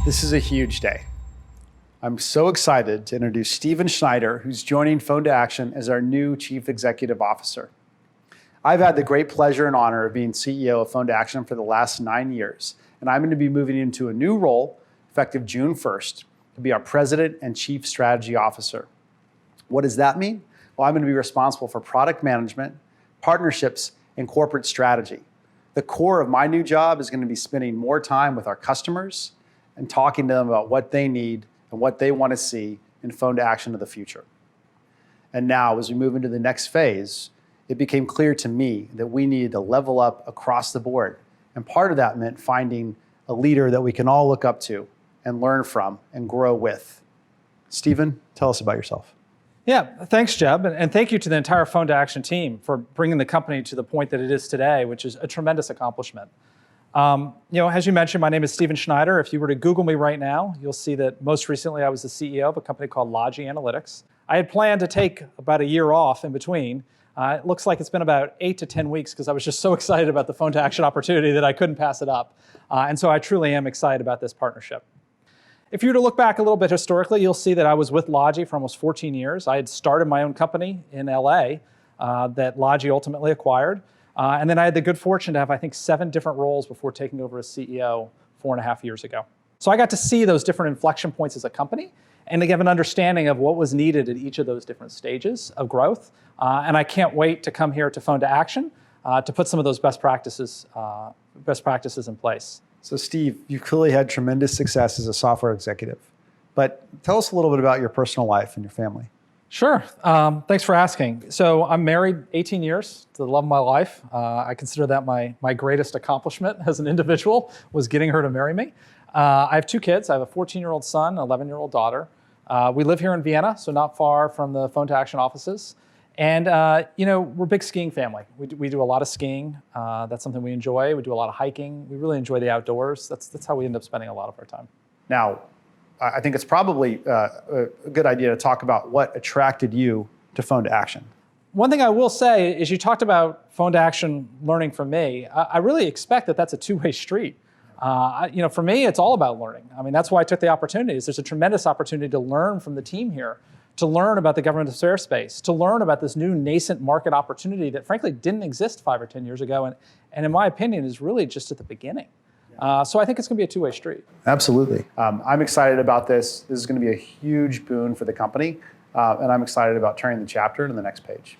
This is a huge day. I'm so excited to introduce Steven Schneider, who's joining Phone2Action as our new Chief Executive Officer. I've had the great pleasure and honor of being CEO of Phone2Action for the last 9 years, and I'm going to be moving into a new role effective June 1st to be our President and Chief Strategy Officer. What does that mean? Well, I'm going to be responsible for product management, partnerships, and corporate strategy. The core of my new job is going to be spending more time with our customers and talking to them about what they need and what they want to see in Phone2Action of the future. And now, as we move into the next phase, it became clear to me that we needed to level up across the board. And part of that meant finding a leader that we can all look up to and learn from and grow with. Steven, tell us about yourself. Yeah, thanks, Jeb, and thank you to the entire Phone2Action team for bringing the company to the point that it is today, which is a tremendous accomplishment. As you mentioned, my name is Steven Schneider. If you were to Google me right now, you'll see that most recently I was the CEO of a company called Logi Analytics. I had planned to take about a year off in between. It looks like it's been about 8 to 10 weeks because I was just so excited about the Phone2Action opportunity that I couldn't pass it up. And so I truly am excited about this partnership. If you were to look back a little bit historically, you'll see that I was with Logi for almost 14 years. I had started my own company in LA that Logi ultimately acquired. And then I had the good fortune to have, I think, 7 different roles before taking over as CEO 4.5 years ago. So I got to see those different inflection points as a company and to give an understanding of what was needed at each of those different stages of growth. And I can't wait to come here to Phone2Action to put some of those best practices in place. So Steve, you've clearly had tremendous success as a software executive, but tell us a little bit about your personal life and your family. Sure, thanks for asking. So I'm married 18 years to the love of my life. I consider that my greatest accomplishment as an individual was getting her to marry me. I have 2 kids. I have a 14-year-old son, an 11-year-old daughter. We live here in Vienna, so not far from the Phone2Action offices. And we're a big skiing family. We do a lot of skiing. That's something we enjoy. We do a lot of hiking. We really enjoy the outdoors. That's how we end up spending a lot of our time. Now, I think it's probably a good idea to talk about what attracted you to Phone2Action. One thing I will say is you talked about Phone2Action learning from me. I really expect that that's a two-way street. For me, it's all about learning. I mean, that's why I took the opportunities. There's a tremendous opportunity to learn from the team here, to learn about the government affairs space, to learn about this new nascent market opportunity that frankly didn't exist 5 or 10 years ago, and in my opinion is really just at the beginning. So I think it's going to be a two-way street. Absolutely. I'm excited about this. This is going to be a huge boon for the company, and I'm excited about turning the chapter to the next page.